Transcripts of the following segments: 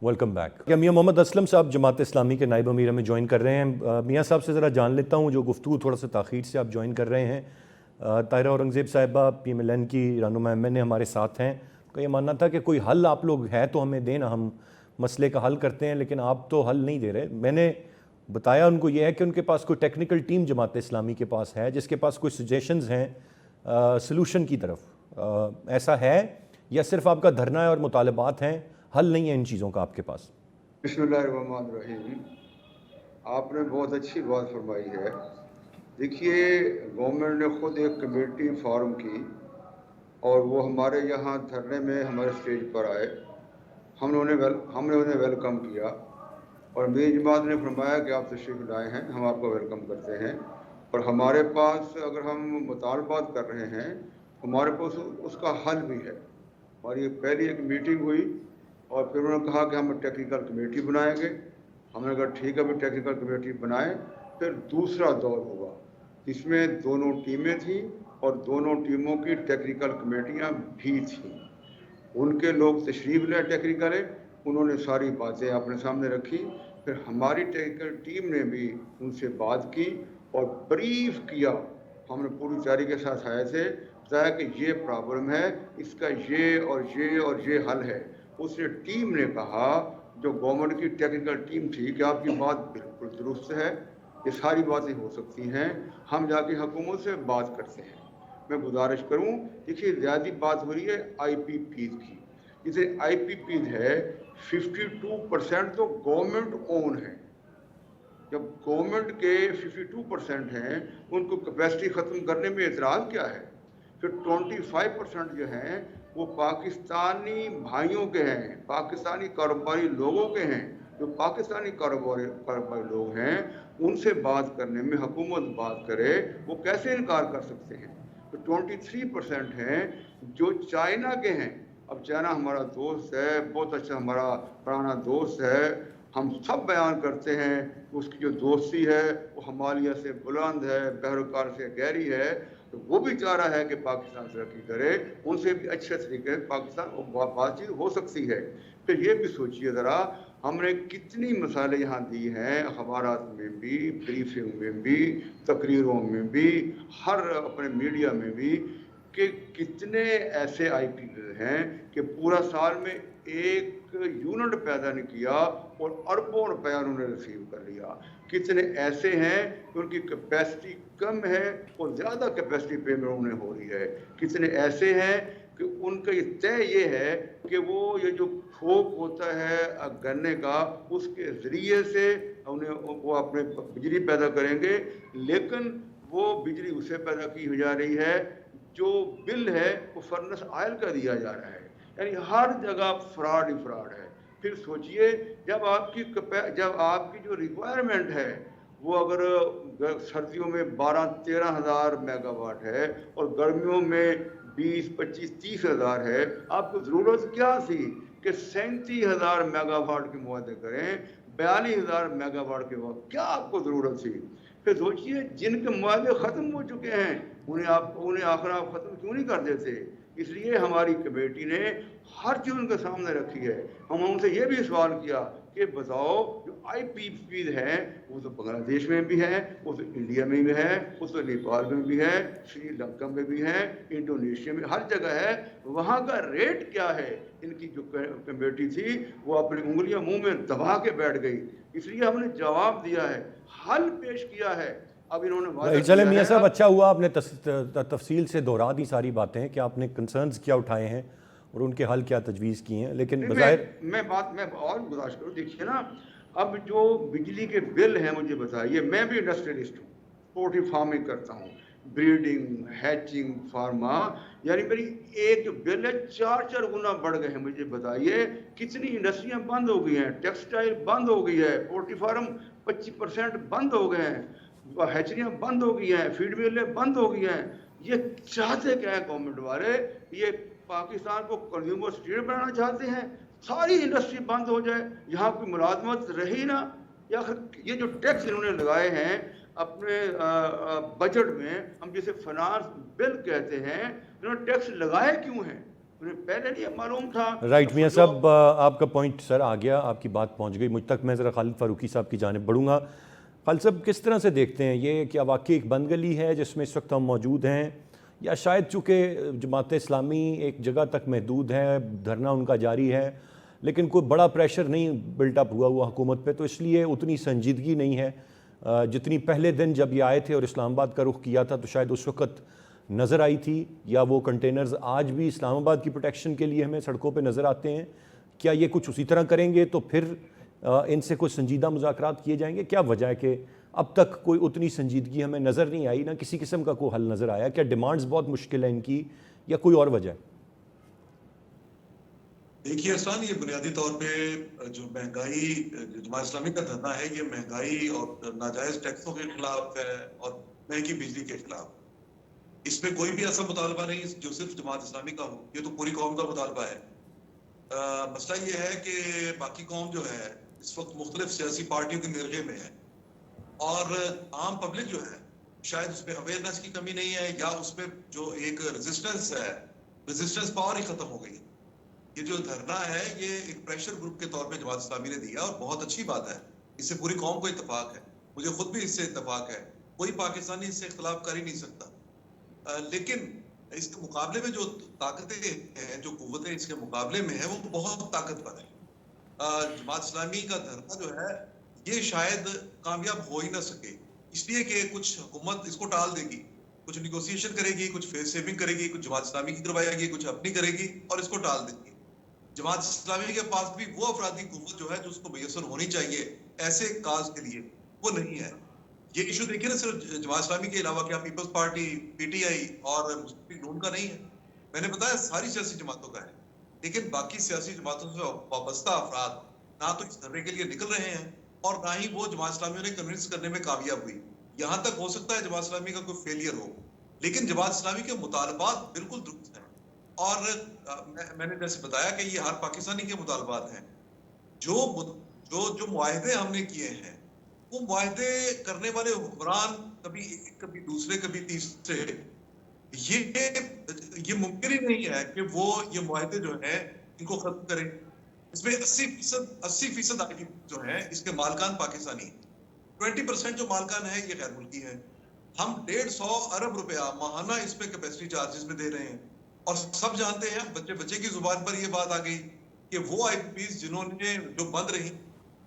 Welcome back. मियाँ मोहम्मद असलम साहब जमात इस्लामी के नायब अमीर हमें ज्वाइन कर रहे हैं। मियाँ साहब से ज़रा जान लेता हूँ, जो गुफ्तगू थोड़ा सा ताख़ीर से आप ज्वाइन कर रहे हैं। ताहिरा औरंगज़ेब साहिबा PMLN की रहनुमा MN हमारे साथ हैं। तो ये मानना था कि कोई हल आप लोग है तो हमें दें ना, हम मसले का हल करते हैं, लेकिन आप तो हल नहीं दे रहे। मैंने बताया उनको ये है कि उनके पास कोई टेक्निकल टीम जमात इस्लामी के पास है जिसके पास कोई सजेशंस हैं सलूशन की तरफ। ऐसा है या सिर्फ आपका धरना है और मुतालबात हैं, हल नहीं है इन चीज़ों का आपके पास? बिस्मिल्लाहिर्रहमानिर्रहीम, आपने बहुत अच्छी बात फरमाई है। देखिए, गवर्नमेंट ने ख़ुद एक कमेटी फॉर्म की और वो हमारे यहाँ धरने में हमारे स्टेज पर आए। हमने उन्हें वेलकम किया और मेरी जमात ने फरमाया कि आप तशरीफ़ लाए हैं, हम आपको वेलकम करते हैं। और हमारे पास अगर हम मुतालबात कर रहे हैं, हमारे पास उसका हल भी है। हमारी पहली एक मीटिंग हुई और फिर उन्होंने कहा कि हम टेक्निकल कमेटी बनाएंगे। हमने कहा ठीक है, भी टेक्निकल कमेटी बनाएं। फिर दूसरा दौर हुआ, इसमें दोनों टीमें थीं और दोनों टीमों की टेक्निकल कमेटियां भी थीं। उनके लोग तशरीफ़ ले टेक्निकल, उन्होंने सारी बातें अपने सामने रखी। फिर हमारी टेक्निकल टीम ने भी उनसे बात की और ब्रीफ किया। हमने पूरी तैयारी के साथ आए थे, बताया कि ये प्रॉब्लम है, इसका ये और ये और ये हल है। उसने टीम ने कहा, जो गवर्नमेंट की टेक्निकल टीम थी, कि आपकी बात बिल्कुल दुरुस्त है, ये सारी बातें हो सकती हैं, हम जाके हुकूमत से बात करते हैं। मैं गुजारिश करूं, देखिए ज़्यादा बात हो रही है IPPs की। जैसे IPPs है 52% तो गवर्नमेंट ओन है। जब गवर्नमेंट के 52% हैं, उनको कैपेसिटी ख़त्म करने में एतराज़ क्या है? फिर 25% जो हैं वो पाकिस्तानी भाइयों के हैं, पाकिस्तानी कारोबारी लोगों के हैं। जो पाकिस्तानी कारोबारी लोग हैं, उनसे बात करने में हुकूमत बात करे, वो कैसे इनकार कर सकते हैं? तो 23% हैं जो चाइना के हैं। अब चाइना हमारा दोस्त है, बहुत अच्छा हमारा पुराना दोस्त है, हम सब बयान करते हैं, उसकी जो दोस्ती है वो हिमालय से बुलंद है, बहरकार से गहरी है। तो वो भी चाह रहा है कि पाकिस्तान तरक्की करे, उनसे भी अच्छे तरीके से पाकिस्तान बातचीत हो सकती है। फिर ये भी सोचिए ज़रा, हमने कितनी मिसालें यहाँ दी हैं, अखबारात में भी, ब्रीफिंग में भी, तकरीरों में भी, हर अपने मीडिया में भी, कि कितने ऐसे IPPs हैं कि पूरा साल में एक यूनिट पैदा नहीं किया और अरबों रुपया उन्होंने रिसीव कर लिया। कितने ऐसे हैं कि उनकी कैपेसिटी कम है और ज़्यादा कैपेसिटी पेमेंट उन्हें हो रही है। कितने ऐसे हैं कि उनका ये तय ये है कि वो ये जो थोक होता है गन्ने का, उसके ज़रिए से उन्हें वो अपने बिजली पैदा करेंगे, लेकिन वो बिजली उसे पैदा की जा रही है जो बिल है वो फर्नेस ऑयल का दिया जा रहा है। यानी हर जगह फ्रॉड ही फ्रॉड है। फिर सोचिए, जब आपकी जो रिक्वायरमेंट है वो अगर सर्दियों में 12-13 हज़ार मेगावाट है और गर्मियों में 20-25-30 हज़ार है, आपको ज़रूरत क्या थी कि 37 हज़ार मेगावाट के मुआहदे करें, 42 हज़ार मेगावाट के वक्त क्या आपको ज़रूरत थी? फिर सोचिए, जिनके मुआहदे ख़त्म हो चुके हैं, उन्हें आखिर आप ख़त्म क्यों नहीं कर देते? इसलिए हमारी कमेटी ने हर चीज़ उनके सामने रखी है। हम उनसे ये भी सवाल किया कि बताओ, जो IPPs हैं वो तो बांग्लादेश में भी है, वो तो इंडिया में भी है, वो तो नेपाल में भी है, श्रीलंका में भी है, इंडोनेशिया में, हर जगह है। वहाँ का रेट क्या है? इनकी जो कमेटी थी वो अपनी उंगलियां मुंह में दबा के बैठ गई। इसलिए हमने जवाब दिया है, हल पेश किया है। अब इन्होंने चले मियाँ साहब, अच्छा हुआ आपने तफसील से दोहरा दी सारी बातें कि आपने कंसर्न्स क्या उठाए हैं और उनके हल क्या तजवीज़ किए हैं। लेकिन बज़ाहिर मैं और गुजारिश करूँ, देखिए ना, अब जो बिजली के बिल हैं, मुझे बताइए, मैं भी इंडस्ट्रियलिस्ट हूँ, पोल्ट्री फार्मिंग करता हूँ, ब्रीडिंग, हैचिंग, फार्मा, यानी मेरी एक जो बिल है 4 गुना बढ़ गए हैं। मुझे बताइए, कितनी इंडस्ट्रियाँ बंद हो गई हैं, टेक्सटाइल बंद हो गई है, पोल्ट्री फार्म 25% बंद हो गए हैं, हैचरियाँ बंद हो गई हैं, फीड मिलें बंद हो गई हैं। ये चाहते क्या है गवर्नमेंट वाले? ये पाकिस्तान को कंज्यूमर स्टेट बनाना चाहते हैं, सारी इंडस्ट्री बंद हो जाए, यहाँ कोई मुलाजमत रही ना। या ये जो टैक्स इन्होंने लगाए हैं अपने बजट में, हम जिसे फाइनेंस बिल कहते हैं, इन्होंने टैक्स लगाए क्यों हैं? मुझे पहले नहीं मालूम था। राइट मियाँ साहब, आपका पॉइंट सर आ गया, आपकी बात पहुंच गई मुझ तक। मैं ज़रा खालिद फारूकी साहब की जानिब बढ़ूँगा। खालिद साहब, किस तरह से देखते हैं ये, क्या वाकई एक बंद गली है जिसमें इस वक्त हम मौजूद हैं, या शायद चूँकि जमात इस्लामी एक जगह तक महदूद है, धरना उनका जारी है, लेकिन कोई बड़ा प्रेशर नहीं बिल्टअप हुआ हुकूमत पे, तो इसलिए उतनी संजीदगी नहीं है जितनी पहले दिन जब ये आए थे और इस्लामाबाद का रुख किया था तो शायद उस वक्त नज़र आई थी? या वो कंटेनर्स आज भी इस्लामाबाद की प्रोटेक्शन के लिए हमें सड़कों पे नज़र आते हैं? क्या ये कुछ उसी तरह करेंगे तो फिर इनसे कोई संजीदा मुज़ाकरात किए जाएंगे? क्या वजह है कि अब तक कोई उतनी संजीदगी हमें नज़र नहीं आई, ना किसी किस्म का कोई हल नज़र आया? क्या डिमांड्स बहुत मुश्किल है इनकी, या कोई और वजह है? देखिए एहसान, ये बुनियादी तौर पे जो महंगाई, जमात इस्लामी का धरना है, ये महंगाई और नाजायज टैक्सों के खिलाफ है और महंगी बिजली के खिलाफ। इसमें कोई भी ऐसा मुतालबा नहीं जो सिर्फ जमात इस्लामी का हो, ये तो पूरी कौम का मुतालबा है। मसला ये है कि बाकी कौम जो है इस वक्त मुख्तलिफ सियासी पार्टियों के निर्गे में है, और आम पब्लिक जो है शायद उसमें अवेयरनेस की कमी नहीं है, या उसमें जो एक रेजिस्टेंस है, रेजिस्टेंस पावर ही खत्म हो गई। ये जो धरना है ये एक प्रेशर ग्रुप के तौर पे जमात इस्लामी ने दिया, और बहुत अच्छी बात है, इससे पूरी कौम को इत्तेफाक है, मुझे खुद भी इससे इत्तेफाक है, कोई पाकिस्तानी इससे इख्तिलाफ कर ही नहीं सकता। लेकिन इसके मुकाबले में जो ताकतें हैं, जो कुव्वतें इसके मुकाबले में है, वो बहुत ताकतवर है। जमात इस्लामी का धरना जो है ये शायद कामयाब हो ही ना सके, इसलिए कि कुछ हुकूमत इसको टाल देगी, कुछ निगोसिएशन करेगी, कुछ फेस सेविंग करेगी, कुछ जमात इस्लामी की करवाएगी, कुछ अपनी करेगी और इसको टाल देगी। जमात इस्लामी के पास भी वो अफरादी कुव्वत जो है जो उसको मैसर होनी चाहिए ऐसे काज के लिए, वो नहीं है। ये इशू देखिए ना, सिर्फ जमात इस्लामी के अलावा क्या पीपल्स पार्टी, पीटीआई और मुस्लिम लीग नून का नहीं है, मैंने बताया सारी सियासी जमातों का है। लेकिन बाकी सियासी जमातों से वाबस्ता अफराद ना तो इस धरने के लिए निकल रहे हैं, और ना ही वो जमात इस्लामी ने कन्विंस करने में कामयाब हुई। यहाँ तक हो सकता है जमात इस्लामी का कोई फेलियर हो, लेकिन जमात इस्लामी के मुतालबात बिल्कुल दुरुस्त हैं। और मैंने जैसे बताया कि ये हर पाकिस्तानी के मुतालबात हैं। जो मुआहदे हमने किए हैं, वो मुआहदे करने वाले हुक्मरान कभी एक, कभी दूसरे, कभी तीसरे, ये मुमकिन ही नहीं है कि वो ये मुआहदे जो है इनको खत्म करें। इसमें 80% आईटी जो है इसके मालकान पाकिस्तानी, 20% जो मालकान है ये गैर मुल्की है। हम 150 अरब रुपया माहाना इस पे कैपेसिटी चार्जेस में दे रहे हैं, और सब जानते हैं, बच्चे की जुबान पर ये बात आ गई कि वो आईपीपीज जिन्होंने जो बंद रही,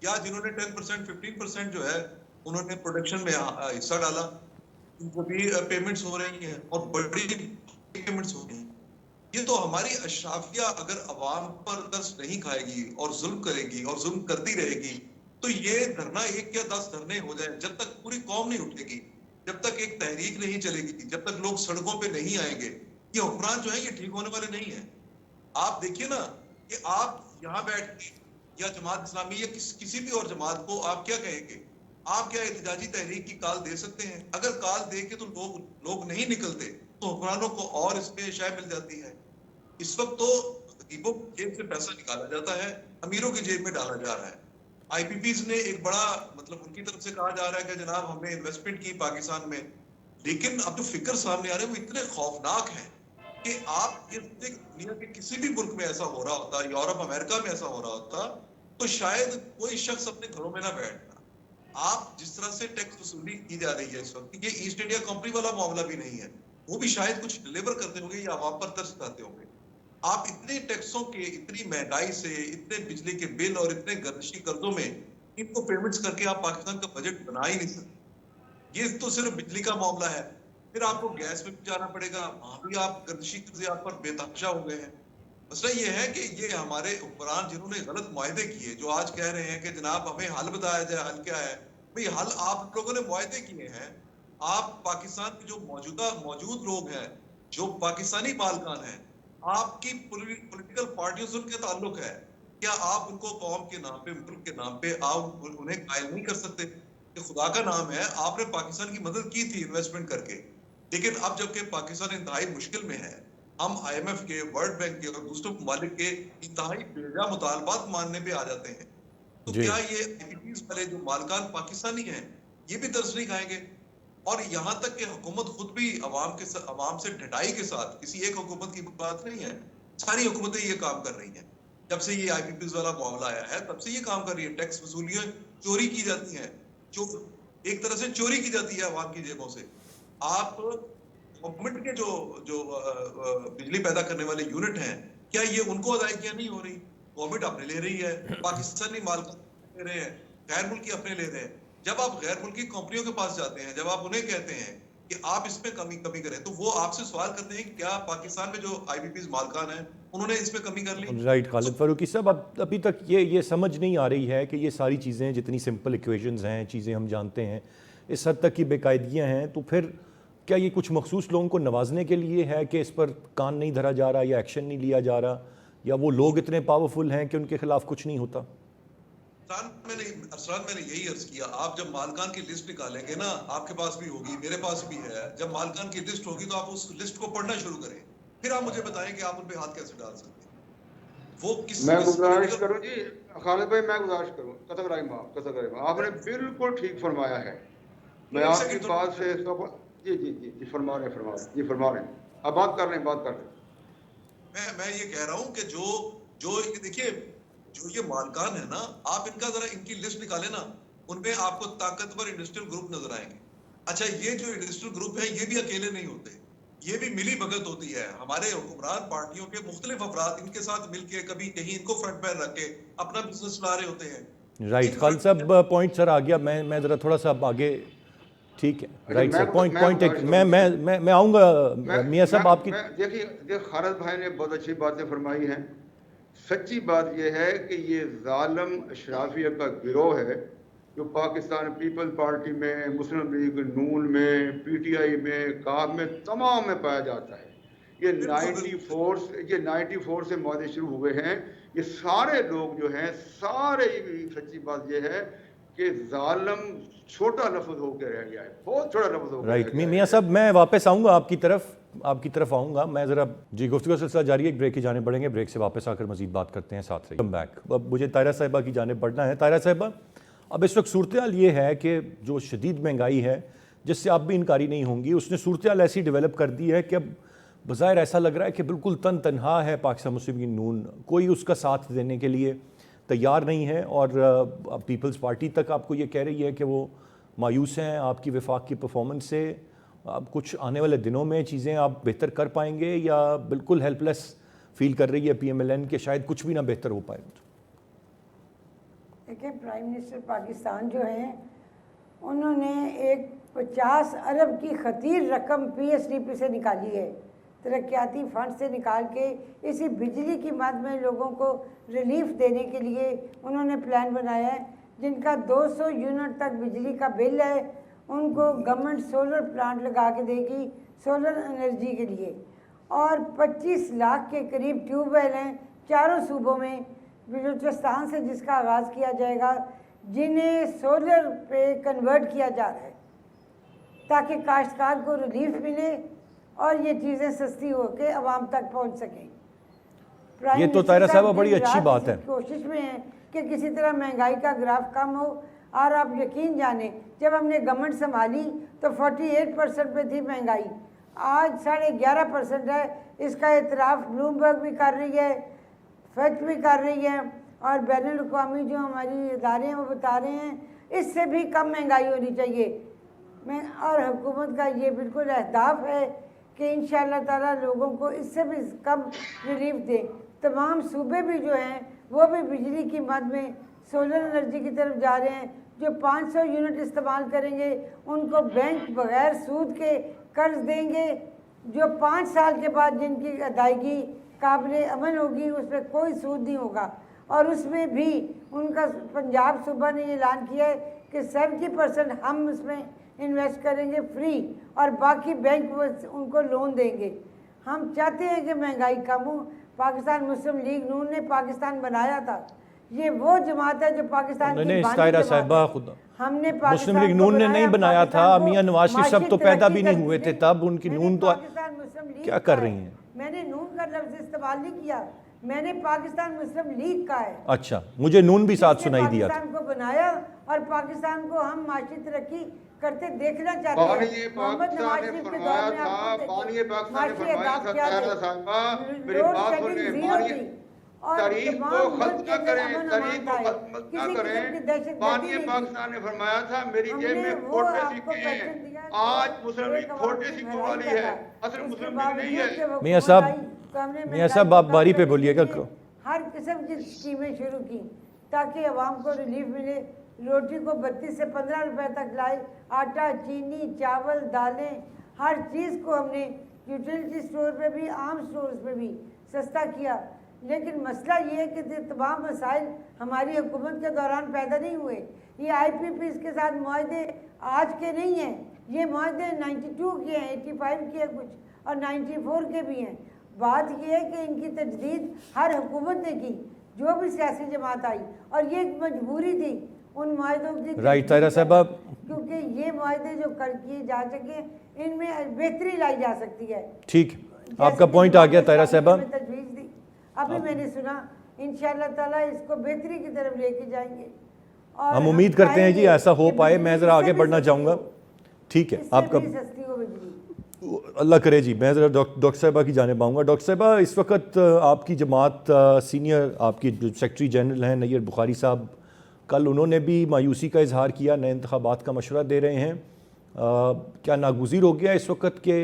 या जिन्होंने 10%, 15% जो है उन्होंने प्रोडक्शन में हिस्सा डाला, उनको भी पेमेंट्स हो रही हैं, और बड़ी पेमेंट्स हो रही हैं। ये तो हमारी अशराफिया अगर अवाम पर दस्त नहीं खाएगी और जुल्म करेगी और जुल्म करती रहेगी, तो ये धरना 1 या 10 धरने हो जाए, जब तक पूरी कौम नहीं उठेगी, जब तक एक तहरीक नहीं चलेगी, जब तक लोग सड़कों पे नहीं आएंगे, ये हुक्मरान जो है ये ठीक होने वाले नहीं है। आप देखिए ना कि आप यहाँ बैठ के या जमात इस्लामी या किसी भी और जमात को आप क्या कहेंगे? आप क्या एहतजाजी तहरीक की कॉल दे सकते हैं? अगर कॉल दे के तो लोग नहीं निकलते, तो हुक्मरानों को और इसमें शाय मिल जाती है। इस वक्त तो गरीबों की जेब से पैसा निकाला जाता है, अमीरों की जेब में डाला जा रहा है। आईपीपीज ने एक बड़ा उनकी तरफ से कहा जा रहा है कि जनाब हमने इन्वेस्टमेंट की पाकिस्तान में, लेकिन अब जो फिक्र सामने आ रहे हैं वो इतने खौफनाक हैं कि आप दुनिया के किसी भी मुल्क में ऐसा हो रहा होता, यूरोप अमेरिका में ऐसा हो रहा होता, तो शायद कोई शख्स अपने घरों में ना बैठता। आप जिस तरह से टैक्स वसूली की जा रही है इस वक्त, ये ईस्ट इंडिया कंपनी वाला मामला भी नहीं है, वो भी शायद कुछ डिलीवर करते होंगे या आवाम पर तरस खाते होंगे। आप इतने टैक्सों के, इतनी महंगाई से, इतने बिजली के बिल और इतने गर्दिशी कर्जों में इनको पेमेंट्स करके आप पाकिस्तान का बजट बना ही नहीं सकते। ये तो सिर्फ बिजली का मामला है, फिर आपको गैस में भी जाना पड़ेगा, वहां भी आप गर्दिशी कर्जे आप पर बेतहाशा हो गए हैं। मसला ये है कि ये हमारे हुक्मरान जिन्होंने गलत मुआहदे किए, जो आज कह रहे हैं कि जनाब हमें हल बताया जाए, हल क्या है भाई? हल आप लोगों ने मुआहदे किए हैं। आप पाकिस्तान के जो मौजूद लोग हैं, जो पाकिस्तानी मालकान हैं, आपकी पॉलिटिकल पार्टियों से उनके ताल्लुक है, क्या आप उनको कौम के नाम पे, मुल्क के नाम पे आप उन्हें कायल नहीं कर सकते? कि खुदा का नाम है, आपने पाकिस्तान की मदद की थी इन्वेस्टमेंट करके, लेकिन अब जबकि पाकिस्तान इंतहाई मुश्किल में है, हम IMF के, वर्ल्ड बैंक के और दूसरे ममालिक के इंतहाई बेजा मुतालबात मानने पे आ जाते हैं, तो क्या ये IPPs वाले जो मालकान पाकिस्तानी हैं ये भी तरस नहीं खाएंगे? और यहाँ तक कि हुकूमत खुद भी अवाम से ढटाई के साथ, किसी एक हुकूमत की बात नहीं है, सारी हुकूमतें ये काम कर रही हैं। जब से ये IPPs वाला मामला आया है तब से ये काम कर रही है। टैक्स वसूलियां चोरी की जाती हैं, जो एक तरह से चोरी की जाती है अवाम की जेबों से। आप गवर्नमेंट के जो बिजली पैदा करने वाले यूनिट हैं, क्या ये उनको अदायगियां नहीं हो रही? गवर्नमेंट अपने ले रही है, पाकिस्तानी माल ले रहे हैं, गैर मुल्की अपने ले रहे हैं। जब आप गैर मुल्की कंपनियों के पास जाते हैं, जब आप उन्हें कहते हैं कि आप इसमें कमी करें, तो वो आपसे सवाल करते हैं कि क्या पाकिस्तान में जो IPPs मालकान हैं उन्होंने इसमें कमी कर ली? राइट खालिद फारूकी साहब, अब अभी तक ये समझ नहीं आ रही है कि ये सारी चीज़ें जितनी सिंपल इक्वेशंस हैं, चीज़ें हम जानते हैं, इस हद तक की बेकायदगियाँ हैं, तो फिर क्या ये कुछ मखसूस लोगों को नवाजने के लिए है कि इस पर कान नहीं धरा जा रहा या एक्शन नहीं लिया जा रहा, या वो लोग इतने पावरफुल हैं कि उनके खिलाफ कुछ नहीं होता? अरसलान, मैंने यही अर्ज किया, आप जब मालकान की लिस्ट निकालेंगे ना, आपके पास भी होगी, मेरे पास भी है, जब मालकान की लिस्ट होगी तो आप उस लिस्ट को पढ़ना शुरू करें, फिर आप मुझे बताएं कि आप उन पे हाथ कैसे डाल सकते हैं। वो किस मैं गुजारिश करूं जी खालिद भाई, मैं गुजारिश करूं, कसक रही आपने बिल्कुल ठीक फरमाया है। मैं आपकी बात से जी फरमा रहे हैं, अब बात कर रहे हैं। मैं ये कह रहा हूं कि जो देखिए, जो ये मालकान है ना, आप इनका जरा इनकी लिस्ट निकालें ना, उनमें आपको ताकतवर इंडस्ट्रियल ग्रुप नजर आएंगे। अच्छा, ये जो इंडस्ट्रियल ग्रुप है ये भी अकेले नहीं होते, ये भी मिली भगत होती है। हमारे हुक्मरान पार्टियों के मुख्तलिफ अफराद इनके साथ मिलके कभी कहीं इनको फ्रंट पैर रख के अपना बिजनेस चला रहे होते हैं। राइट खालिद साहब, पॉइंट सर आ गया, मैं ज़रा थोड़ा सा आगे, ठीक है राइट सर, पॉइंट एक मैं आऊँगा मियाँ साहब आपकी। देखिए खालिद भाई ने बहुत अच्छी बातें फरमाई हैं। सच्ची बात यह है कि ये जालिम अशराफिया का गिरोह है जो पाकिस्तान पीपल पार्टी में, मुस्लिम लीग नून में, PTI में, काफ में, तमाम में पाया जाता है। ये 94 से मुआहदे शुरू हुए हैं। ये सारे लोग जो हैं, सारे, सच्ची बात ये है कि जालिम छोटा लफ्ज होकर रह गया है, बहुत छोटा लफ्ज होकर। राइट मियाँ साहब, मैं वापस आऊँगा आपकी तरफ आऊँगा। मैं ज़रा जी गुफ्तगू का सिलसिला जारी है, एक ब्रेक की जाने बढ़ेंगे, ब्रेक से वापस आकर मज़ीद बात करते हैं, साथ रहिए। Come back. अब मुझे तायरा साहिबा की जाने बढ़ना है। तायरा साहिबा, अब इस वक्त सूरत हाल ये है कि जो शदीद महंगाई है, जिससे आप भी इनकारी नहीं होंगी, उसने सूरत हाल ऐसी डेवलप कर दी है कि अब बज़ाहिर ऐसा लग रहा है कि बिल्कुल तनहा है पाकिस्तान मुस्लिम लीग नून, कोई उसका साथ देने के लिए तैयार नहीं है। और पीपल्स पार्टी तक आपको ये कह रही है कि वो मायूस हैं आपकी वफाक की परफॉर्मेंस से। अब कुछ आने वाले दिनों में चीज़ें आप बेहतर कर पाएंगे, या बिल्कुल हेल्पलेस फील कर रही है PMLN के शायद कुछ भी ना बेहतर हो पाए? देखिए, प्राइम मिनिस्टर पाकिस्तान जो हैं, उन्होंने एक 50 अरब की खतीर रकम PSDP से निकाली है, तरक्याती फंड से निकाल के इसी बिजली की मद में लोगों को रिलीफ देने के लिए उन्होंने प्लान बनाया है। जिनका 200 यूनिट तक बिजली का बिल है, उनको गवर्नमेंट सोलर प्लांट लगा के देगी सोलर एनर्जी के लिए। और 25 लाख के करीब ट्यूबवेल हैं चारों सूबों में, बलूचिस्तान से जिसका आगाज़ किया जाएगा, जिन्हें सोलर पे कन्वर्ट किया जा रहा है ताकि काश्तकार को रिलीफ मिले और ये चीज़ें सस्ती होकर आवाम तक पहुंच सकें। ये तो तायरा साहब बड़ी अच्छी बात है। कोशिश में है कि किसी तरह महंगाई का ग्राफ कम हो। और आप यकीन जाने, जब हमने गवर्नमेंट संभाली तो 48% पे थी महंगाई, आज 11.5% है। इसका एतराफ़ ब्लूमबर्ग भी कर रही है, फेच भी कर रही है, और बैनुल अक़वामी जो हमारी इदारे हैं वो बता रहे हैं इससे भी कम महंगाई होनी चाहिए। और हुकूमत का ये बिल्कुल अहदाफ है कि इंशाअल्लाह ताला लोगों को इससे भी कम रिलीफ दें। तमाम सूबे भी जो हैं वो भी बिजली की मद में सोलर एनर्जी की तरफ जा रहे हैं। जो 500 यूनिट इस्तेमाल करेंगे उनको बैंक बग़ैर सूद के कर्ज देंगे, जो 5 साल के बाद जिनकी अदायगी काबिल अमल होगी उस पर कोई सूद नहीं होगा। और उसमें भी उनका पंजाब सूबा ने ये ऐलान किया है कि 70% हम उसमें इन्वेस्ट करेंगे फ्री, और बाकी बैंक उनको लोन देंगे। हम चाहते हैं कि महंगाई कम हो। पाकिस्तान मुस्लिम लीग नून ने पाकिस्तान बनाया था, ये वो जमात है जो पाकिस्तान की तायरा साहिबा, खुदा हमने मुस्लिम लीग नून ने नहीं बनाया था। मियां नवाज शरीफ सब तो पैदा भी नहीं हुए थे तब, उनकी नून तो क्या कर रही हैं? मैंने नून का लफ्ज इस्तेमाल नहीं किया, मैंने पाकिस्तान मुस्लिम लीग का है। अच्छा, मुझे नून भी साथ सुनाई दिया था। पाकिस्तान को बनाया और पाकिस्तान को हम माशी तरक्की करते देखना चाहते बानी हैं। पाकिस्तान ने फरमाया था, बानी पाकिस्तान ने फरमाया था ताहिरा साहबा, मेरी बात सुनिए, बानी तारीख को खत्म न करें, तारीख को खत्म न करें। बानी पाकिस्तान ने फरमाया था मेरी जेब में खोटे सिक्के हैं, आज मुस्लिम लीग खोटे सिक्कों वाली है, असल मुस्लिम लीग नहीं है। मियां साहब आप बारी पे बोलिएगा। हर किस्म की स्कीमें शुरू की ताकि अवाम को रिलीफ मिले। रोटी को 32 से 15 रुपए तक लाए, आटा, चीनी, चावल, दालें, हर चीज़ को हमने यूटिलिटी स्टोर पे भी, आम स्टोर्स पे भी सस्ता किया। लेकिन मसला ये है कि तमाम मसाइल हमारी हुकूमत के दौरान पैदा नहीं हुए। ये IPPs के साथ मुआहदे आज के नहीं हैं, ये मुआहदे 92 के हैं, 85 के हैं कुछ और 94 के भी हैं। बात ये है कि इनकी तजदीद हर हुकूमत ने की, जो भी सियासी जमात आई, और ये एक मजबूरी थी उन मुआहदों की। राइट ताहिरा साहबा, क्योंकि ये मुआहदे जो कर किए जा सके इनमें बेहतरी लाई जा सकती है। ठीक, आपका पॉइंट आ गया ताहिरा साहबा। तजवीज़ दी अभी मैंने सुना, इंशाअल्लाह ताला इसको बेहतरी की तरफ लेके जाएंगे और हम उम्मीद करते हैं जी ऐसा हो पाए। मैं ज़रा आगे बढ़ना चाहूँगा। ठीक है, आपका सस्ती हो बिजली, अल्लाह करे जी। मैं ज़रा डॉक्टर साहबा की जाने पाऊँगा। डॉक्टर साहबा, इस वक्त आपकी जमात सीनियर आपकी जो सेक्रेटरी जनरल हैं नैयर बुखारी साहब, कल उन्होंने भी मायूसी का इजहार किया, नए इंतखाबात का मशवरा दे रहे हैं। क्या नागुज़ीर हो गया इस वक्त के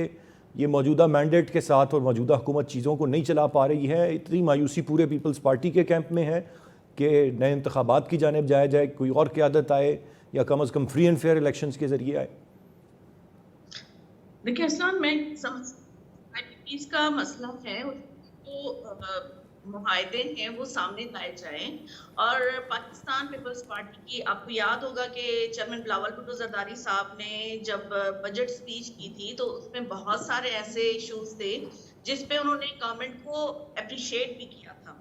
ये मौजूदा मैंडेट के साथ और मौजूदा हुकूमत चीज़ों को नहीं चला पा रही है? इतनी मायूसी पूरे पीपल्स पार्टी के कैंप में है कि नए इंतखाबात की जानिब जाया जाए, कोई और क़यादत आए या कम अज़ कम फ्री एंड फेयर इलेक्शंस के ज़रिए आए? देखिए असलान, मैं समझ IPPs का मसला है, तो मुआहदे हैं वो सामने लाए जाएं। और पाकिस्तान पीपल्स पार्टी की, आपको याद होगा कि चेयरमैन बिलावल भुट्टो जरदारी साहब ने जब बजट स्पीच की थी तो उसमें बहुत सारे ऐसे इश्यूज थे जिस पे उन्होंने गवर्नमेंट को अप्रिशिएट भी किया था,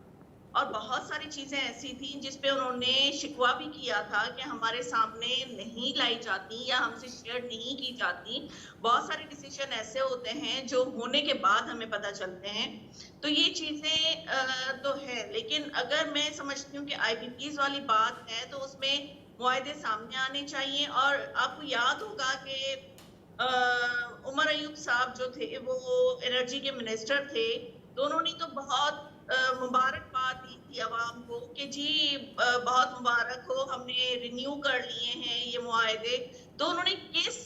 और बहुत सारी चीजें ऐसी थी जिस पे उन्होंने शिकवा भी किया था कि हमारे सामने नहीं लाई जाती या हमसे शेयर नहीं की जाती। बहुत सारे डिसीजन ऐसे होते हैं जो होने के बाद हमें पता चलते हैं। तो ये चीजें तो है, लेकिन अगर मैं समझती हूँ कि IPPs वाली बात है तो उसमें मुआहदे सामने आने चाहिए। और आपको याद होगा कि उमर अयूब साहब जो थे वो एनर्जी के मिनिस्टर थे, तो उन्होंने तो बहुत मुबारकबाद दी थी आवाम को कि जी बहुत मुबारक हो, हमने रिन्यू कर लिए हैं ये मुआहदे। तो उन्होंने किस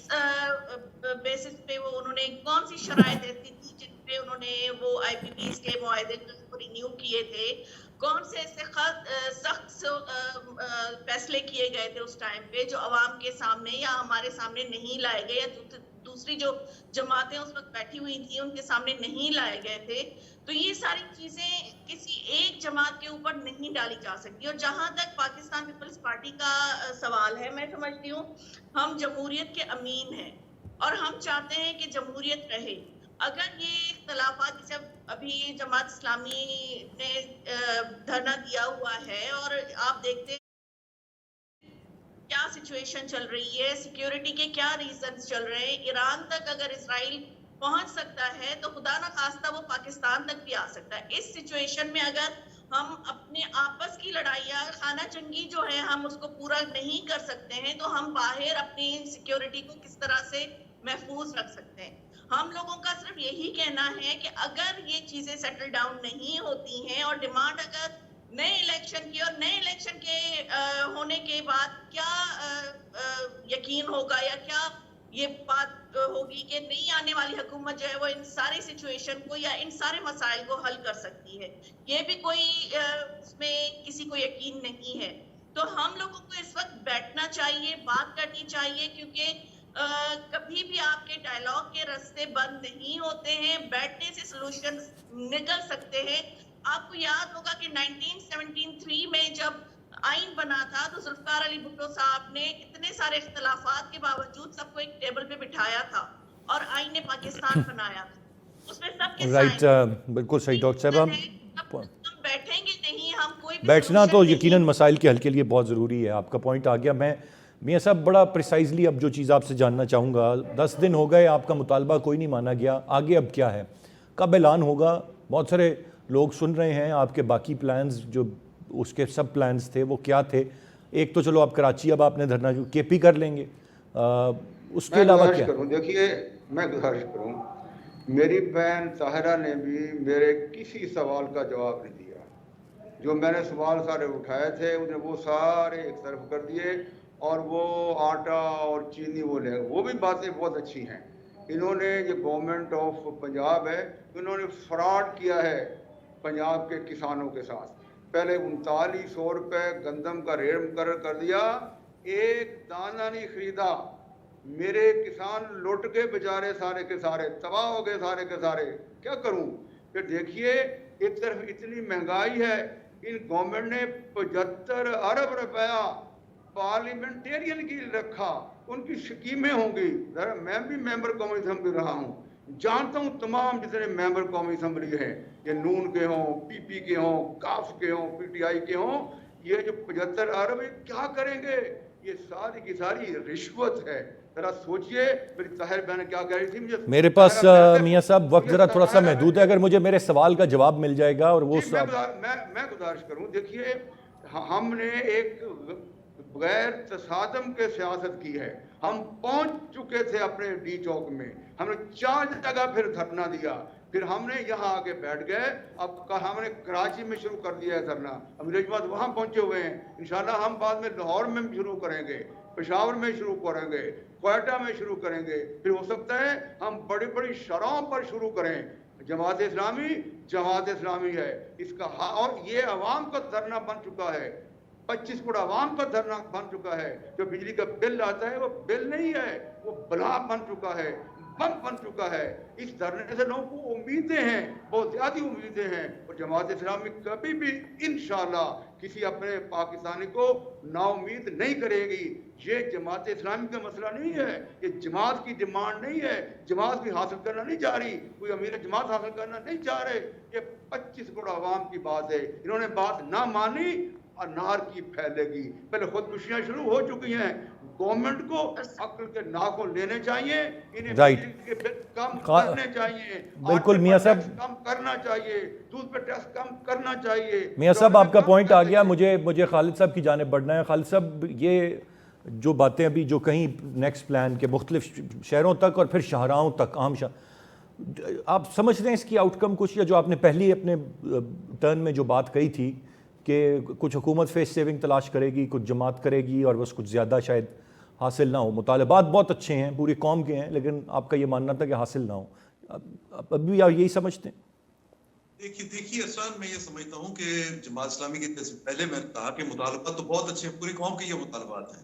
बेसिस पे वो, उन्होंने कौन सी शराइत ऐसी थी जिन पे उन्होंने वो IPPs के मुआहदे को रिन्यू किए थे? कौन से ऐसे सख्त फैसले किए गए थे उस टाइम पे जो आवाम के सामने या हमारे सामने नहीं लाए गए, या दूसरी जो जमातें उस वक्त बैठी हुई थी उनके सामने नहीं लाए गए थे? तो ये सारी चीजें किसी एक जमात के ऊपर नहीं डाली जा सकती। और जहां तक पाकिस्तान पीपल्स पार्टी का सवाल है, मैं समझती हूँ हम जमहूरियत के अमीन हैं और हम चाहते हैं कि जमहूरियत रहे। अगर ये इख्तलाफात, जब अभी जमात इस्लामी ने धरना दिया हुआ है और आप देखते हैं क्या सिचुएशन चल रही है, सिक्योरिटी के क्या रीजंस चल रहे हैं, ईरान तक अगर इजराइल पहुंच सकता है तो खुदा ना खास्ता वो पाकिस्तान तक भी आ सकता है। इस सिचुएशन में अगर हम अपने आपस की लड़ाइयाँ, खाना जंगी जो है, हम उसको पूरा नहीं कर सकते हैं तो हम बाहर अपनी सिक्योरिटी को किस तरह से महफूज रख सकते हैं? हम लोगों का सिर्फ यही कहना है कि अगर ये चीजें सेटल डाउन नहीं होती हैं और डिमांड अगर नए इलेक्शन की, और नए इलेक्शन के होने के बाद क्या यकीन होगा या क्या ये बात होगी कि नई आने वाली हुकूमत जो है वो इन सारी सिचुएशन को या इन सारे मसाइल को हल कर सकती है, ये भी कोई उसमें किसी को यकीन नहीं है। तो हम लोगों को इस वक्त बैठना चाहिए, बात करनी चाहिए, क्योंकि कभी भी आपके डायलॉग के रास्ते बंद नहीं होते हैं, बैठने से सॉल्यूशन निकल सकते हैं। आपको याद होगा कि 1973 में जब आइन बना था तो जुल्फकार अली भुट्टो साहब ने इतने सारे इख्तलाफात के बावजूद सबको एक टेबल पे बिठाया था और आइन ने पाकिस्तान बनाया था। उसमें सबके राइट, बिल्कुल सही डॉक्टर साहब। हम बैठेंगे नहीं, हम कोई भी बैठना तो solution यकीनन मसाइल के हल के लिए बहुत ज़रूरी है। आपका पॉइंट आ गया। मैं मियां साहब बड़ा प्रिसाइजली अब जो चीज़ आपसे जानना चाहूँगा, 10 दिन हो गए, आपका मुतालबा कोई नहीं माना गया, आगे अब क्या है, कब ऐलान होगा? बहुत सारे लोग सुन रहे हैं आपके बाकी प्लान्स, जो उसके सब प्लान्स थे वो क्या थे, ایک تو چلو آپ کراچی اب آپ نے دھرنا جو کے پی کر لیں گے, اس کے میں علاوہ گزارش کیا؟ کروں, دیکھیے میں گزارش کروں, میری بہن طاہرہ نے بھی میرے کسی سوال کا جواب نہیں دیا. جو میں نے سوال سارے اٹھائے تھے انہیں وہ سارے ایک طرف کر دیے, اور وہ آٹا اور چینی وہ لے, وہ بھی باتیں بہت اچھی ہیں. انہوں نے یہ گورنمنٹ آف پنجاب ہے, انہوں نے فراڈ کیا ہے پنجاب کے کسانوں کے ساتھ. پہلے 3900 روپے گندم کا ریٹ مقرر کر دیا, ایک دانہ نہیں خریدا. میرے کسان لٹ کے بیچارے سارے کے سارے تباہ ہو گئے سارے کے سارے. کیا کروں؟ پھر دیکھیے ایک طرف اتنی مہنگائی ہے, ان گورنمنٹ نے 75 ارب روپیہ پارلیمنٹیرین کی رکھا, ان کی سکیمیں ہوں گی. ذرا میں بھی ممبر قومی اسمبلی رہا ہوں, جانتا ہوں تمام جتنے ممبر قومی اسمبلی ہیں, یہ نون کے ہوں, پی پی کے ہوں, کاف کے ہوں, پی ٹی آئی کے ہوں, یہ جو 75 ارب کیا کریں گے؟ یہ ساری کی ساری رشوت ہے. ذرا سوچئے. میری طاہر بہن کیا کہہ رہی تھی, مجھے میرے پاس میاں صاحب وقت ذرا تھوڑا سا محدود ہے, اگر مجھے میرے سوال کا جواب مل جائے گا. اور وہ میں گزارش کروں, دیکھیے ہم نے ایک غیر تصادم کے سیاست کی ہے. ہم پہنچ چکے تھے اپنے ڈی چوک میں, ہم نے 4 جگہ پھر دھرنا دیا, پھر ہم نے یہاں آ کے بیٹھ گئے. اب ہم نے کراچی میں شروع کر دیا ہے دھرنا, امیر جماعت وہاں پہنچے ہوئے ہیں. انشاءاللہ ہم بعد میں لاہور میں شروع کریں گے, پشاور میں شروع کریں گے, کوئٹہ میں شروع کریں گے, پھر ہو سکتا ہے ہم بڑی بڑی شرحوں پر شروع کریں. جماعت اسلامی ہے اس کا, اور یہ عوام کا دھرنا بن چکا ہے. 25 کروڑ عوام کا دھرنا بن چکا ہے. جو بجلی کا بل آتا ہے وہ بل نہیں ہے, وہ بلا بن چکا ہے, بم بن چکا ہے. اس دھرنے سے لوگوں کو امیدیں ہیں, بہت زیادہ امیدیں ہیں, اور جماعت اسلامی کبھی بھی انشاءاللہ کسی اپنے پاکستانی کو نا امید نہیں کرے گی. یہ جماعت اسلامی کا مسئلہ نہیں ہے, یہ جماعت کی ڈیمانڈ نہیں ہے. جماعت بھی حاصل کرنا نہیں چاہ رہی, کوئی امیر جماعت حاصل کرنا نہیں چاہ رہے. یہ 25 کروڑ عوام کی بات ہے. انہوں نے بات نہ مانی, انار کی پھیلے گی. پہلے خودکشیاں شروع ہو چکی ہیں. گورنمنٹ کو عقل کے ناخن لینے چاہیے, انہیں بجلی کے بل کم کرنے چاہیے, بالکل میاں صاحب کم کرنا چاہیے, دودھ پہ ٹیکس کم کرنا چاہیے. میاں صاحب آپ کا پوائنٹ آ گیا. مجھے خالد صاحب کی جانب بڑھنا ہے. خالد صاحب, یہ جو باتیں ابھی جو کہیں نیکسٹ پلان کے مختلف شہروں تک اور پھر شاہراہوں تک عام آپ سمجھ رہے ہیں اس کی آؤٹ کم کچھ, یا جو آپ نے پہلی اپنے ٹرن میں جو بات کہی تھی کہ کچھ حکومت فیس سیونگ تلاش کرے گی, کچھ جماعت کرے گی, اور بس کچھ زیادہ شاید حاصل نہ ہو. مطالبات بہت اچھے ہیں, پوری قوم کے ہیں, لیکن آپ کا یہ ماننا تھا کہ حاصل نہ ہو. ابھی آپ یہی سمجھتے ہیں؟ دیکھیے اسران, میں یہ سمجھتا ہوں کہ جماعت اسلامی کے پہلے میں نے کہا کہ مطالبات تو بہت اچھے ہیں, پوری قوم کے یہ مطالبات ہیں,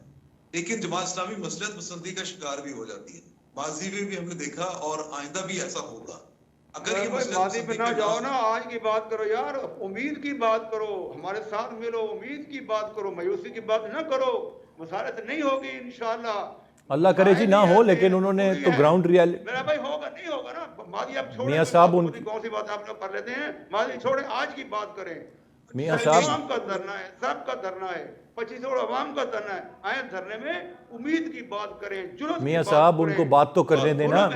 لیکن جماعت اسلامی مصلحت پسندی کا شکار بھی ہو جاتی ہے. ماضی میں بھی ہم نے دیکھا اور آئندہ بھی ایسا ہوگا. اگر یہ ماضی پہ نہ جاؤ نا, آج کی بات کرو یار, امید کی بات کرو, ہمارے ساتھ ملو, امید کی بات کرو, مایوسی کی بات نہ کرو. مسارت نہیں ہوگی انشاءاللہ, اللہ کرے جی نہ ہو, لیکن انہوں نے تو گراؤنڈ ریالٹی. میرا بھائی ہوگا نہیں ہوگا نا. ماضی آپ چھوڑیں, میاں صاحب کون سی بات آپ لوگ کر لیتے ہیں, ماضی چھوڑیں, آج کی بات کریں. میاں صاحب عوام کا دھرنا ہے, سب کا دھرنا ہے, 25 کروڑ عوام کا دھرنا ہے. آئیں دھرنے میں امید کی بات کریں, جرأت میاں صاحب ان کو بات تو کرنے دینا.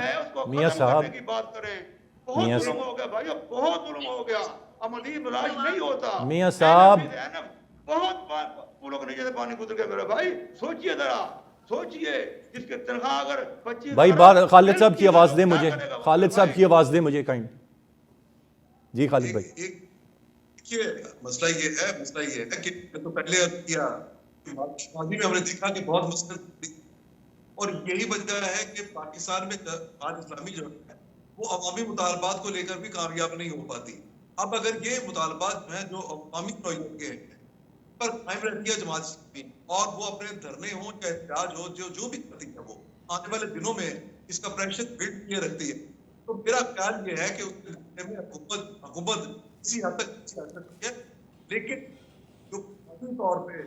میاں صاحب کی بات کریں. بہت ظلم ہو گیا بھائیو, بہت ظلم ہو گیا. عملی برداشت نہیں ہوتا. میاں صاحب بہت پولوں کے نیچے سے پانی گزر گیا میرا بھائی. سوچئے ذرا, سوچئے, جس کے تنخواہ اگر 25 بھائی بات خالد صاحب کی آواز دیں مجھے, خالد صاحب کی آواز دیں مجھے کائنڈ. جی خالد بھائی. مسئلہ یہ ہے کہ تو پہلے کیا ماضی میں ہم نے دیکھا کہ بہت مستقل, اور یہی وجہ ہے کہ پاکستان میں جماعت اسلامی جو ہے وہ عوامی مطالبات کو لے کر بھی کامیاب نہیں ہو پاتی. اب اگر یہ مطالبات ہیں جو عوامی نوعیت کے ہیں پر قائم رہتی ہے جماعت اسلامی, اور وہ اپنے دھرنے ہوں یا احتجاج ہو, جو بھی کرتی ہے, وہ آنے والے دنوں میں اس کا پریشر بلڈ کیے رہتی ہے. تو میرا خیال یہ ہے کہ اس میں حکومت اسی حد تک ہے, لیکن جو قانونی طور پہ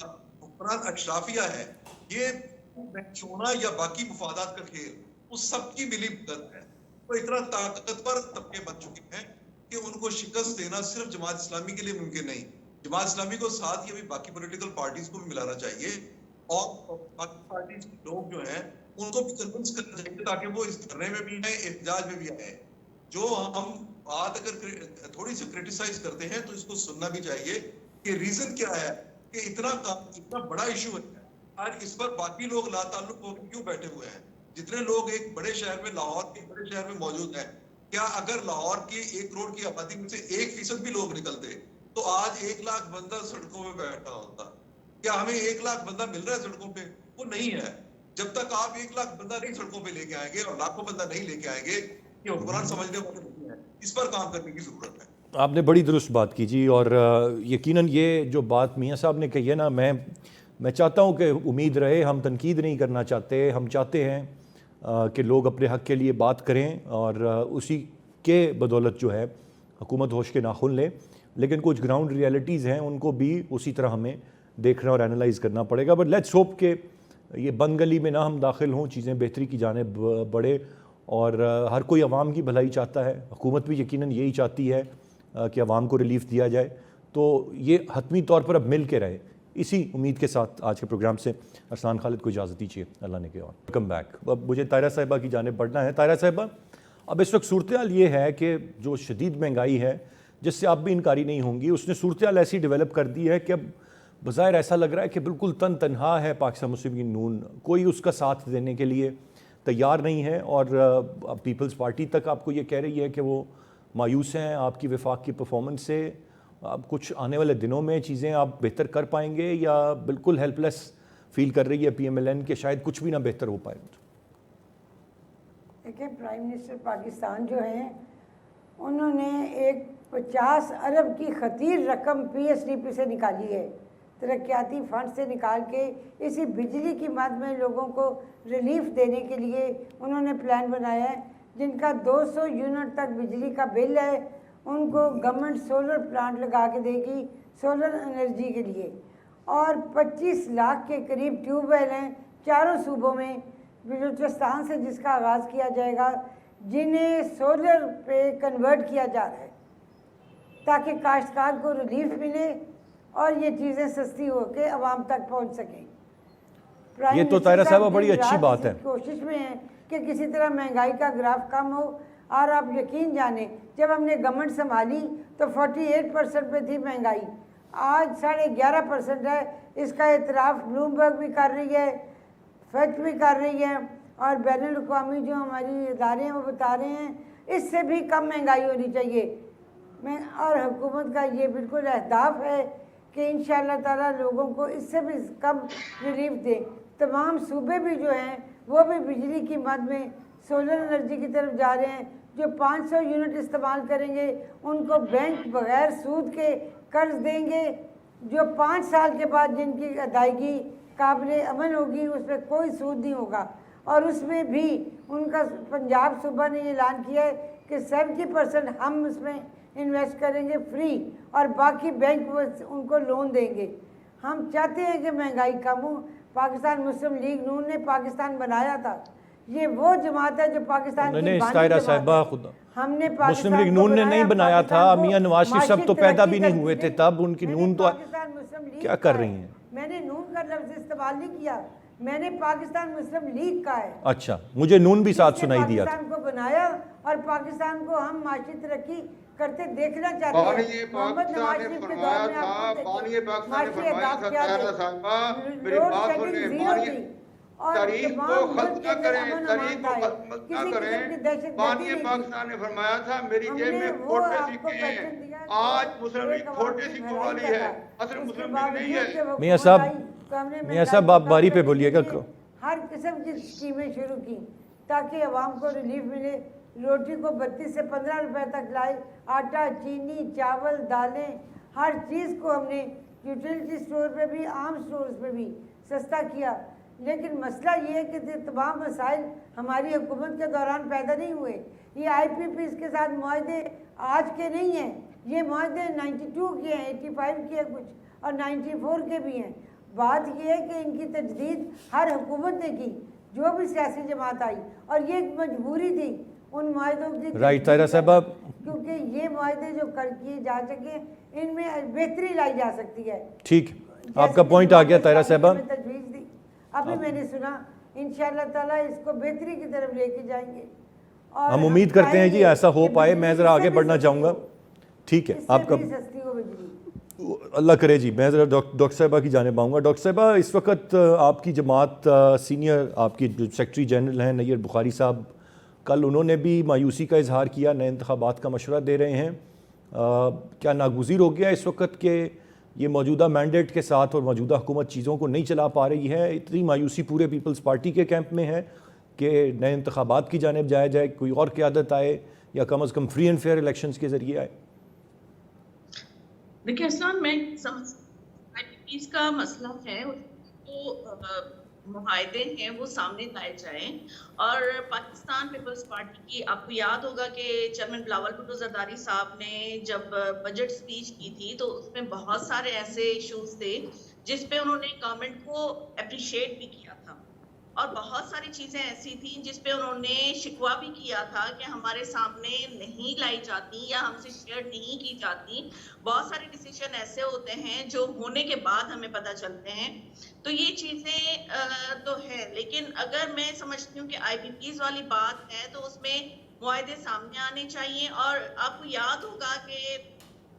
حکمران اشرافیہ ہے, یہ چونا یا باقی مفادات کا کھیل, اس سب کی ملی بھگت ہے. وہ اتنا طاقتور طبقے بن چکے ہیں کہ ان کو شکست دینا صرف جماعت اسلامی کے لیے ممکن نہیں. جماعت اسلامی کو ساتھ ہی ابھی باقی پولیٹیکل پارٹیز کو بھی ملانا چاہیے, اور باقی پارٹیز کے لوگ جو ہیں ان کو بھی کنونس کرنا چاہیے تاکہ وہ اس دھرنے میں بھی آئیں, احتجاج میں بھی آئیں. جو ہم بات اگر تھوڑی سی کرٹیسائز کرتے ہیں تو اس کو سننا بھی چاہیے کہ ریزن کیا ہے کہ اتنا بڑا ایشو ہے اور اس پر باقی لوگ لا تعلق ہو کے کیوں بیٹھے ہوئے ہیں؟ جتنے لوگ ایک بڑے شہر میں، لاہور کے بڑے شہر میں موجود ہیں، کیا اگر لاہور کی 1 کروڑ کی آبادی میں سے 1% بھی لوگ نکلتے تو آج 1 لاکھ بندہ سڑکوں میں بیٹھا ہوتا؟ کیا ہمیں 1 لاکھ بندہ مل رہا ہے سڑکوں پہ؟ وہ نہیں ہے. جب تک آپ 1 لاکھ بندہ نہیں سڑکوں پہ لے کے آئیں گے اور لاکھوں بندہ نہیں لے کے آئیں گے، یہ حکمران سمجھنے والے نہیں ہیں. اس پر کام کرنے کی ضرورت ہے. آپ نے بڑی درست بات کی جی، اور یقیناً یہ جو بات میاں صاحب نے کہی ہے نا، میں چاہتا ہوں کہ امید رہے، ہم تنقید نہیں کرنا چاہتے، ہم چاہتے ہیں کہ لوگ اپنے حق کے لیے بات کریں اور اسی کے بدولت جو ہے حکومت ہوش کے ناخن لے، لیکن کچھ گراؤنڈ ریالٹیز ہیں ان کو بھی اسی طرح ہمیں دیکھنا اور اینالائز کرنا پڑے گا. بٹ لیٹس ہوپ کہ یہ بند گلی میں نہ ہم داخل ہوں، چیزیں بہتری کی جانب بڑھے، اور ہر کوئی عوام کی بھلائی چاہتا ہے، حکومت بھی یقیناً یہی چاہتی ہے کہ عوام کو ریلیف دیا جائے. تو یہ حتمی طور پر اب مل کے رہے. اسی امید کے ساتھ آج کے پروگرام سے ارسلان خالد کو اجازت دیجیے. اللہ نے کہا ویلکم بیک. اب مجھے طاہرہ صاحبہ کی جانب بڑھنا ہے. طاہرہ صاحبہ، اب اس وقت صورتحال یہ ہے کہ جو شدید مہنگائی ہے، جس سے آپ بھی انکاری نہیں ہوں گی، اس نے صورتحال ایسی ڈیولپ کر دی ہے کہ اب بظاہر ایسا لگ رہا ہے کہ بالکل تنہا ہے پاکستان مسلم لیگ نون. کوئی اس کا ساتھ دینے کے لیے تیار نہیں ہے، اور پیپلز پارٹی تک آپ کو یہ کہہ رہی ہے کہ وہ مایوس ہیں آپ کی وفاق کی پرفارمنس سے. اب کچھ آنے والے دنوں میں چیزیں آپ بہتر کر پائیں گے یا بالکل ہیلپ لیس فیل کر رہی ہے پی ایم ایل این کہ شاید کچھ بھی نہ بہتر ہو پائے؟ دیکھیں، پرائم منسٹر پاکستان جو ہیں انہوں نے ایک 50 ارب کی خطیر رقم پی ایس ڈی پی سے نکالی ہے، ترقیاتی فنڈ سے نکال کے اسی بجلی کی مد میں لوگوں کو ریلیف دینے کے لیے انہوں نے پلان بنایا ہے. جن کا 200 یونٹ تک بجلی کا بل ہے ان کو گورنمنٹ سولر پلانٹ لگا کے دے گی سولر انرجی کے لیے، اور 25 لاکھ کے قریب ٹیوب ویل ہیں 4 صوبوں میں، بلوچستان سے جس کا آغاز کیا جائے گا، جنہیں سولر پہ کنورٹ کیا جا رہا ہے تاکہ کاشتکار کو ریلیف ملے اور یہ چیزیں سستی ہو کے عوام تک پہنچ سکیں. یہ تو طاہرہ صاحبہ بڑی اچھی بات ہے. کوشش میں ہے کہ کسی طرح مہنگائی کا گراف کم ہو، اور آپ یقین جانیں جب ہم نے گورنمنٹ سنبھالی تو 48% پہ تھی مہنگائی، آج 11.5% ہے. اس کا اعتراف بلومبرگ بھی کر رہی ہے، فیچ بھی کر رہی ہے، اور بین الاقوامی جو ہماری ادارے ہیں وہ بتا رہے ہیں اس سے بھی کم مہنگائی ہونی چاہیے. اور حکومت کا یہ بالکل اہداف ہے کہ انشاءاللہ تعالیٰ لوگوں کو اس سے بھی کم ریلیف دیں. تمام صوبے بھی جو ہیں وہ بھی بجلی کی مد میں سولر انرجی کی طرف جا رہے ہیں. جو 500 یونٹ استعمال کریں گے ان کو بینک بغیر سود کے قرض دیں گے، جو 5 سال کے بعد جن کی ادائیگی قابل عمل ہوگی اس پہ کوئی سود نہیں ہوگا. اور اس میں بھی ان کا پنجاب صوبہ نے یہ اعلان کیا ہے کہ 70% ہم اس میں انویسٹ کریں گے فری، اور باقی بینک ان کو لون دیں گے. ہم چاہتے ہیں کہ مہنگائی کم ہو. پاکستان مسلم لیگ نون نے پاکستان بنایا تھا، یہ وہ جماعت ہے جو پاکستان کی طاہرہ صاحبہ خدا ہم نے مسلم لیگ نون نے نہیں بنایا تھا. میاں نواز شریف صاحب تو پیدا بھی نہیں ہوئے تھے تب، ان کی نون تو کیا کر رہی ہیں؟ میں نے نون کا لفظ استعمال نہیں کیا، میں نے پاکستان مسلم لیگ کا ہے. اچھا، مجھے نون بھی ساتھ سنائی دیا. پاکستان کو بنایا اور پاکستان کو ہم معاشی ترقی کرتے دیکھنا چاہتے ہیں. محمد نواز شریف کے دور میں آپ کو معاشی اہداف کیا تھے؟ روڈ سیٹنگ زیرو تھی، اور تمام ملک کے اندر امن امان آئے، کسی قسم کی دہشت گردی نہیں پاکستان نے فرمایا تھا میری جیب میں کھوٹے سکے ہیں. آج مسلم لیگ کھوٹے سکوں والی ہے، اصل مسلم لیگ نہیں ہے. میاں صاحب آپ باری پہ بولیے گا. ہر قسم کی اسکیمیں شروع کی تاکہ عوام کو ریلیف ملے. روٹی کو 32 سے 15 روپے تک لائے، آٹا، چینی، چاول، دالیں، ہر چیز کو ہم نے یوٹیلیٹی اسٹور پہ بھی عام اسٹورز پہ بھی سستا کیا. لیکن مسئلہ یہ ہے کہ تمام مسائل ہماری حکومت کے دوران پیدا نہیں ہوئے. یہ آئی پی پیز کے ساتھ معاہدے آج کے نہیں ہیں، یہ معاہدے 92 کے ہیں، 85 کے کچھ، اور 94 کے بھی ہیں. بات یہ ہے کہ ان کی تجدید ہر حکومت نے کی، جو بھی سیاسی جماعت آئی، اور یہ ایک مجبوری تھی ان معاہدوں کی. رائٹ طاہرہ صاحبہ، کیونکہ یہ معاہدے جو کیے جا سکے ان میں بہتری لائی جا سکتی ہے. ٹھیک، آپ کا پوائنٹ آ گیا طاہرہ صاحبہ. تجویز دی، ابھی میں نے سنا، انشاءاللہ تعالیٰ اس کو بہتری کی طرف لے کے جائیں گے. ہم امید کرتے ہیں جی ایسا ہو پائے. میں ذرا آگے بڑھنا چاہوں گا. ٹھیک ہے، آپ کا سستی ہو بجلی. اللہ کرے جی. میں ذرا ڈاکٹر صاحبہ کی جانب آؤں گا. ڈاکٹر صاحبہ, اس وقت آپ کی جماعت سینئر آپ کی جو سیکرٹری جنرل ہیں نیر بخاری صاحب, کل انہوں نے بھی مایوسی کا اظہار کیا, نئے انتخابات کا مشورہ دے رہے ہیں. کیا ناگزیر ہو گیا اس وقت کہ یہ موجودہ مینڈیٹ کے ساتھ اور موجودہ حکومت چیزوں کو نہیں چلا پا رہی ہے؟ اتنی مایوسی پورے پیپلز پارٹی کے کیمپ میں ہے کہ نئے انتخابات کی جانب جایا جائے, کوئی اور قیادت آئے یا کم از کم فری اینڈ فیئر الیکشنز کے ذریعے آئے؟ دیکھیں اسلام, میں سمجھ آئی پی پیز کا مسئلہ ہے, تو معاہدے ہیں وہ سامنے لائے جائیں. اور پاکستان پیپلز پارٹی کی, آپ کو یاد ہوگا کہ چیئرمین بلاول بھٹو زرداری صاحب نے جب بجٹ سپیچ کی تھی تو اس میں بہت سارے ایسے ایشوز تھے جس پہ انہوں نے گورنمنٹ کو اپریشیٹ بھی کیا تھا, اور بہت ساری چیزیں ایسی تھیں جس پہ انہوں نے شکوہ بھی کیا تھا کہ ہمارے سامنے نہیں لائی جاتی یا ہم سے شیئر نہیں کی جاتی. بہت سارے ڈیسیشن ایسے ہوتے ہیں جو ہونے کے بعد ہمیں پتہ چلتے ہیں. تو یہ چیزیں تو ہے, لیکن اگر میں سمجھتی ہوں کہ آئی پی پیز والی بات ہے تو اس میں معاہدے سامنے آنے چاہیے. اور آپ کو یاد ہوگا کہ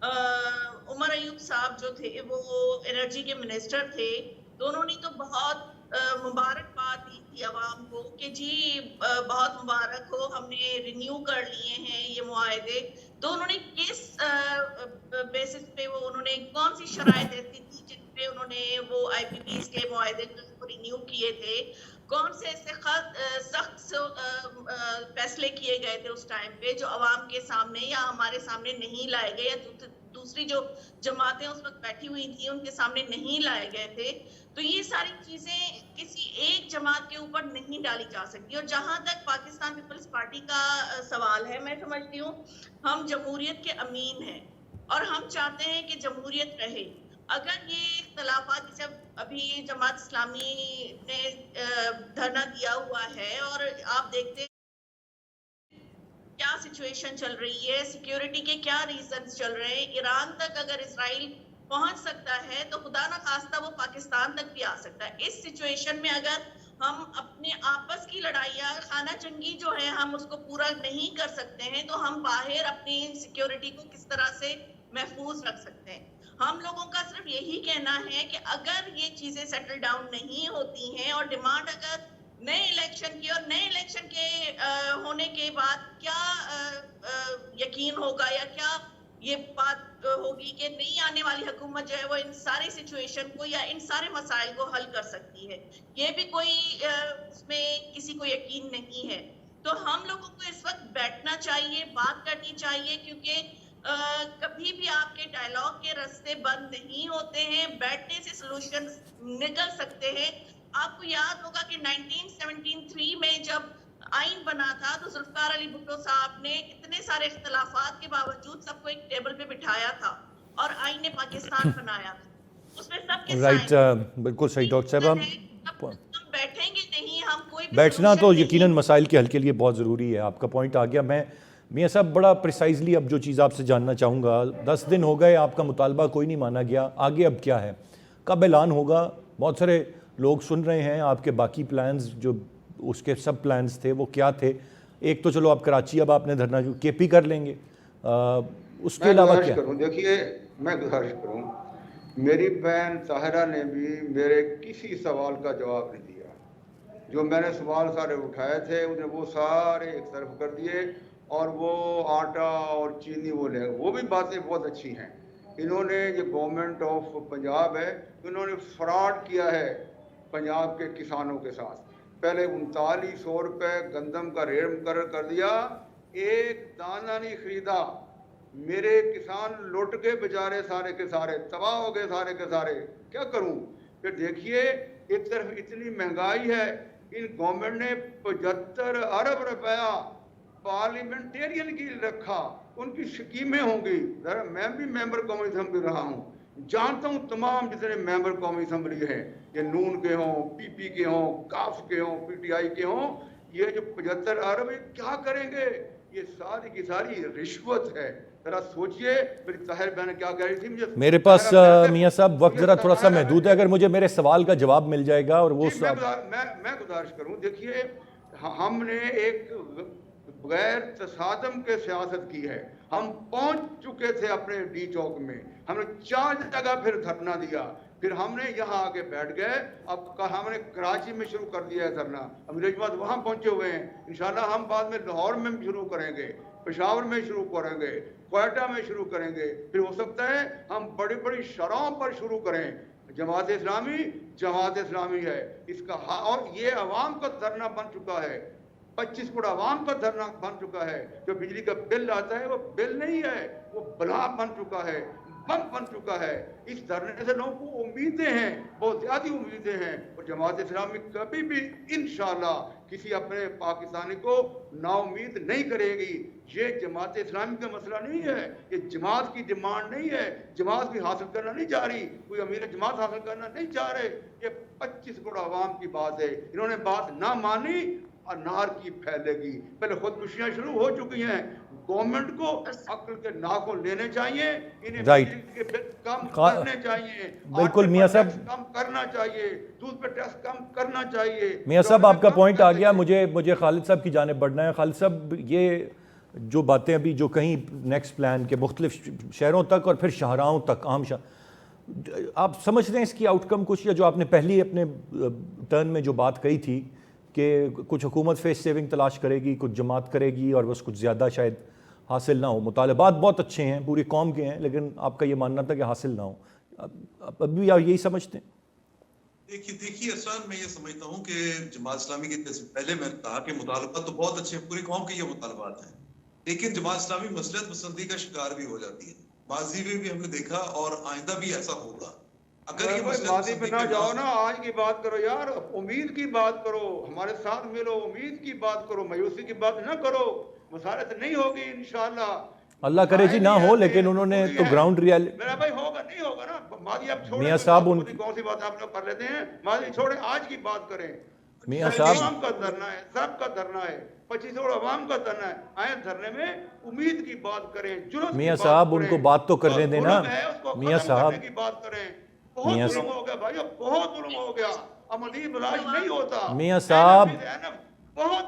عمر ایوب صاحب جو تھے وہ انرجی کے منسٹر تھے, تو انہوں نے تو بہت مبارکباد دی تھی عوام کو کہ جی بہت مبارک ہو, ہم نے رینیو کر لیے ہیں یہ معاہدے. تو انہوں نے کس بیسس پہ انہوں نے کون سی شرائط ایسی تھی جن پہ انہوں نے وہ آئی پی پیز کے معاہدے کو رینیو کیے تھے؟ کون سے ایسے سخت فیصلے کیے گئے تھے اس ٹائم پہ جو عوام کے سامنے یا ہمارے سامنے نہیں لائے گئے, یا دوسری جو جماعتیں اس وقت بیٹھی ہوئی تھیں ان کے سامنے نہیں لائے گئے تھے؟ تو یہ ساری چیزیں کسی ایک جماعت کے اوپر نہیں ڈالی جا سکتی. اور جہاں تک پاکستان پیپلز پارٹی کا سوال ہے, میں سمجھتی ہوں ہم جمہوریت کے امین ہیں اور ہم چاہتے ہیں کہ جمہوریت رہے. اگر یہ اختلافات, جیسے ابھی جماعت اسلامی نے دھرنا دیا ہوا ہے اور آپ دیکھتے ہیں کیا سچویشن چل رہی ہے, سیکیورٹی کے کیا ریزنز چل رہے ہیں, ایران تک اگر اسرائیل پہنچ سکتا ہے تو خدا نہ خواستہ وہ پاکستان تک بھی آ سکتا ہے. اس سچویشن میں اگر ہم اپنے آپس کی لڑائیاں, خانہ جنگی جو ہے, ہم اس کو پورا نہیں کر سکتے ہیں تو ہم باہر اپنی سیکیورٹی کو کس طرح سے محفوظ رکھ سکتے ہیں؟ ہم لوگوں کا صرف یہی کہنا ہے کہ اگر یہ چیزیں سیٹل ڈاؤن نہیں ہوتی ہیں اور ڈیمانڈ اگر نئے الیکشن کی, اور نئے الیکشن کے ہونے کے بعد کیا یقین ہوگا یا کیا یہ بات ہوگی کہ نہیں آنے والی حکومت جو ہے وہ ان ساری سچویشن کو یا ان سارے مسائل کو حل کر سکتی ہے, یہ بھی کوئی اس میں کسی کو یقین نہیں ہے. تو ہم لوگوں کو اس وقت بیٹھنا چاہیے, بات کرنی چاہیے, کیونکہ کبھی بھی آپ کے ڈائلاگ کے راستے بند نہیں ہوتے ہیں, بیٹھنے سے سولوشن نکل سکتے ہیں. آپ کو یاد ہوگا کہ 1973 میں جب آئین بنا تھا تو ذوالفقار علی بھٹو صاحب نے اتنے سارے اختلافات کے باوجود سب کو ایک ٹیبل پہ بٹھایا تھا اور آئین نے پاکستان بنایا تھا. اس میں سب کے رائٹ, بالکل صحیح ڈاکٹر صاحب. ہم بیٹھیں گے نہیں, ہم کوئی بیٹھنا تو یقیناً مسائل کے حل کے لیے بہت ضروری ہے. آپ کا پوائنٹ آ گیا. میں میاں صاحب بڑا پریسائزلی اب جو چیز آپ سے جاننا چاہوں گا, 10 دن ہو گئے, آپ کا مطالبہ کوئی نہیں مانا گیا, آگے اب کیا ہے, کب اعلان ہوگا؟ بہت سارے لوگ سن رہے ہیں آپ کے باقی پلانز, جو اس کے سب پلانز تھے وہ کیا تھے؟ ایک تو چلو آپ کراچی اب آپ نے دھرنا جو کے پی کر لیں گے, اس کے علاوہ کیا؟ دیکھیے میں گزارش کروں, میری بہن طاہرہ نے بھی میرے کسی سوال کا جواب نہیں دیا. جو میں نے سوال سارے اٹھائے تھے انہیں وہ سارے ایک طرف کر دیے, اور وہ آٹا اور چینی وہ بھی باتیں بہت اچھی ہیں. انہوں نے یہ گورنمنٹ آف پنجاب ہے, انہوں نے فراڈ کیا ہے پنجاب کے کسانوں کے ساتھ. پہلے 3900 روپے گندم کا ریٹ مقرر کر دیا, ایک دانہ نہیں خریدا. میرے کسان لوٹ کے بیچارے سارے کے سارے تباہ ہو گئے, سارے کے سارے. کیا کروں؟ پھر دیکھیے ایک طرف اتنی مہنگائی ہے, ان گورنمنٹ نے 75 ارب روپیہ پارلیمنٹیرین کی رکھا, ان کی اسکیمیں ہوں گی. ذرا میں بھی ممبر قومی اسمبلی رہا ہوں, جانتا ہوں تمام جتنے ممبر قومی اسمبلی ہیں, یہ نون کے ہوں, پی پی کے ہوں, کاف کے ہوں, پی ٹی آئی کے ہوں, یہ جو 75 ارب کیا کریں گے؟ یہ ساری کی ساری رشوت ہے. ذرا سوچئے. میری طاہر بہن کیا کہہ رہی تھی, میرے پاس میاں صاحب وقت ذرا تھوڑا سا محدود ہے, اگر مجھے میرے سوال کا جواب مل جائے گا. اور وہ میں گزارش کروں, دیکھیے ہم نے ایک غیر تصادم کے سیاست کی ہے. हम पहुंच चुके थे अपने डी चौक में, हमने 4 जगह फिर धरना दिया, फिर हमने यहाँ आके बैठ गए। अब हमने कराची में शुरू कर दिया है धरना, अमीर जमात वहाँ पहुंचे हुए हैं। इंशाल्लाह हम बाद में लाहौर में भी शुरू करेंगे, पेशावर में शुरू करेंगे, क्वेटा में शुरू करेंगे, फिर हो सकता है हम बड़ी बड़ी शराहों पर शुरू करें। जमात इस्लामी है इसका, और ये अवाम का धरना बन चुका है, 25 करोड़ आवाम का धरना बन चुका है। जो बिजली का बिल आता है वो बिल नहीं है, वो बला बन चुका है, बम बन चुका है। इस धरने से लोगों को उम्मीदें हैं, बहुत ज़्यादा उम्मीदें हैं, और जमात इस्लामी कभी भी इंशाल्लाह किसी अपने पाकिस्तानी को नाउम्मीद नहीं करेगी। ये जमात इस्लामी का मसला नहीं है, ये जमात की डिमांड नहीं है, जमात भी हासिल करना नहीं चाह रही, कोई अमीर जमात हासिल करना नहीं चाह रहे। ये 25 करोड़ आवाम की बात है, इन्होंने बात ना मानी, अनार की फैलेगी। पहले खुदकुशियां शुरू हो चुकी हैं। गवर्नमेंट को अक्ल के नाखून लेने चाहिए, इन्हें राइट के बिल कम करने चाहिए, बिल्कुल मियां साहब, कम करना चाहिए, दूध पे टैक्स कम करना चाहिए। मियां साहब आपका पॉइंट आ गया। मुझे खालिद साहब की जानिब बढ़ना है। खालिद साहब, ये जो बातें अभी जो कहीं नेक्स्ट प्लान के मुख्तलिफ शहरों तक और फिर शाहराहों तक आप समझ रहे हैं इसकी आउटकम कुछ, या जो आपने पहली अपने टर्न में जो बात कही थी कि कुछ हुकूमत फेस सेविंग तलाश करेगी, कुछ जमात करेगी और बस कुछ ज़्यादा शायद हासिल ना हो। मुतालबात बहुत अच्छे हैं, पूरी कौम के हैं, लेकिन आपका ये मानना था कि हासिल ना हो। अभी आप यही समझते हैं? देखिए अरसान, मैं ये समझता हूँ कि जमात इस्लामी के जैसे पहले मैंने कहा कि मुतालबात तो बहुत अच्छे हैं, पूरी कौम के ये मुतालबात हैं, लेकिन जमात इस्लामी मसलहत पसंदी का शिकार भी हो जाती है। माजी में भी हमने देखा और आइंदा भी ऐसा होगा। अगर ये माजी पे ना जाओ ना, आज की बात करो यार, उम्मीद की बात करो, हमारे साथ मिलो, उम्मीद की बात करो, मायूसी की बात ना करो। मसारत नहीं होगी इंशाल्लाह, अल्लाह करे जी ना हो, लेकिन उन्होंने तो ग्राउंड रियलिटी मेरा भाई होगा नहीं होगा ना। माजी आप छोड़े, मियां साहब कौन सी बात आप लोग कर लेते हैं, माजी छोड़े, आज की बात करें। मियां साहब आवाम का धरना है, सबका धरना है, 25 करोड़ आवाम का धरना है, आए धरने में उम्मीद की बात करें, जुल्म मियां साहब उनको बात तो करने देना। मियां साहब की बात करें, बहुत जुल्म हो गया भाई, बहुत जुल्म हो गया, अमली बर्दाश्त नहीं होता। मियां साहब बहुत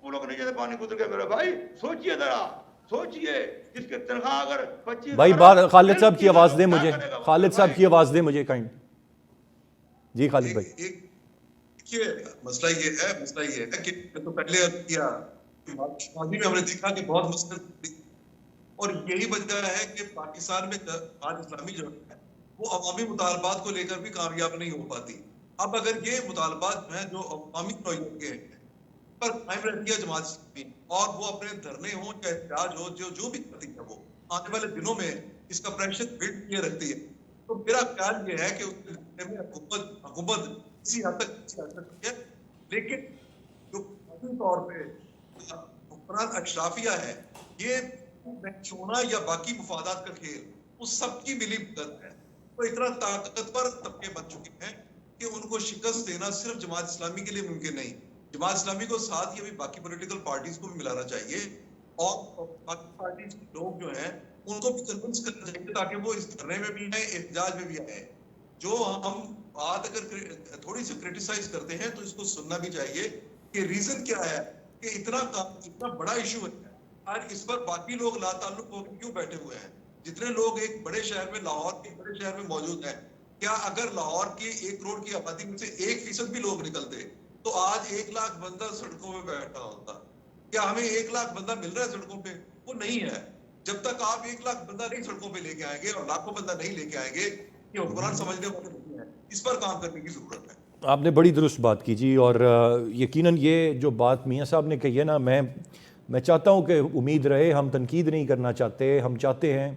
फूलों के नीचे से पानी गुजर गया मेरा भाई, सोचिए जरा, सोचिए, जिसके तनख्वाह अगर 25 भाई बात खालिद साहब की आवाज दे मुझे, खालिद साहब की आवाज दे मुझे काइंड। जी खालिद भाई, देखिए मसला ये है कि तो पहले किया माजी में हमने देखा कि बहुत मुश्किल, और यही वजह है कि पाकिस्तान में आज इस्लामी जो है वो अवामी मुतालबात को लेकर भी कामयाब नहीं हो पाती। अब अगर ये मुतालबात हैं जो अवामी नौयत के हैं पर कायम रहती है जमात इस्लामी, और वो अपने धरने हो या एहतजाज हो, जो भी करती है, वो आने वाले दिनों में इसका प्रेशर बिल्ड किए रखती है। तो मेरा ख्याल ये है कि उसमें हुकूमत इसी हद तक है, लेकिन जो तौर पे हुक्मरान अशराफिया है, ये सोना या बाकी मुफादात का खेल, उस सब की मिली भगत है। वो इतना ताकतवर तबके बन चुके हैं कि उनको शिकस्त देना सिर्फ जमात इस्लामी के लिए मुमकिन नहीं, जमात इस्लामी को साथ ही अभी बाकी पॉलिटिकल पार्टीज को भी मिलाना चाहिए, और बाकी पार्टीज के लोग जो हैं उनको भी कन्विंस करना चाहिए ताकि वो इस धरने में भी आए, एहतजाज में भी आए। जो हम बात अगर थोड़ी सी क्रिटिसाइज करते हैं तो इसको सुनना भी चाहिए कि रीजन क्या है कि इतना बड़ा इशू है आज इस पर बाकी लोग लाताल्लुक होकर क्यों बैठे हुए हैं। जितने लोग एक बड़े शहर में, लाहौर के बड़े शहर में मौजूद हैं, क्या अगर लाहौर की 1 करोड़ की आबादी में से 1% भी लोग निकलते तो आज 1 लाख बंदा सड़कों में बैठा होता। क्या हमें 1 लाख बंदा मिल रहा है सड़कों पे? वो नहीं है। जब तक आप 1 लाख बंदा नहीं सड़कों पे लेके आएंगे और लाखों बंदा नहीं लेके आएंगे, ये हुक्मरान समझने वाले नहीं है। इस पर काम करने की जरूरत है। आपने बड़ी दुरुस्त बात की जी, और यकीनन ये जो बात मियां साहब ने कही है ना, मैं चाहता हूँ कि उम्मीद रहे, हम तनकीद नहीं करना चाहते, हम चाहते हैं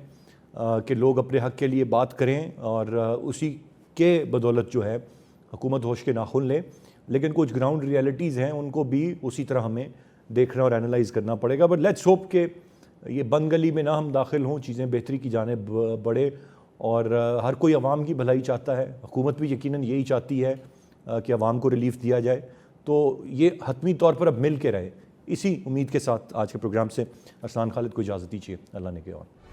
कि लोग अपने हक़ के लिए बात करें और उसी के बदौलत जो है हुकूमत होश के नाखून ले, लेकिन कुछ ग्राउंड रियलिटीज़ हैं उनको भी उसी तरह हमें देखना और एनालाइज़ करना पड़ेगा। बट लेट्स होप कि ये बंद गली में ना हम दाखिल हों, चीज़ें बेहतरी की जानिब बढ़े, और हर कोई अवाम की भलाई चाहता है, हुकूमत भी यकीनन यही चाहती है कि अवाम को रिलीफ दिया जाए। तो ये हतमी तौर पर अब मिल के रहे। इसी उम्मीद के साथ आज के प्रोग्राम से अरसान खालिद को इजाज़त दीजिए। अल्लाह ने के और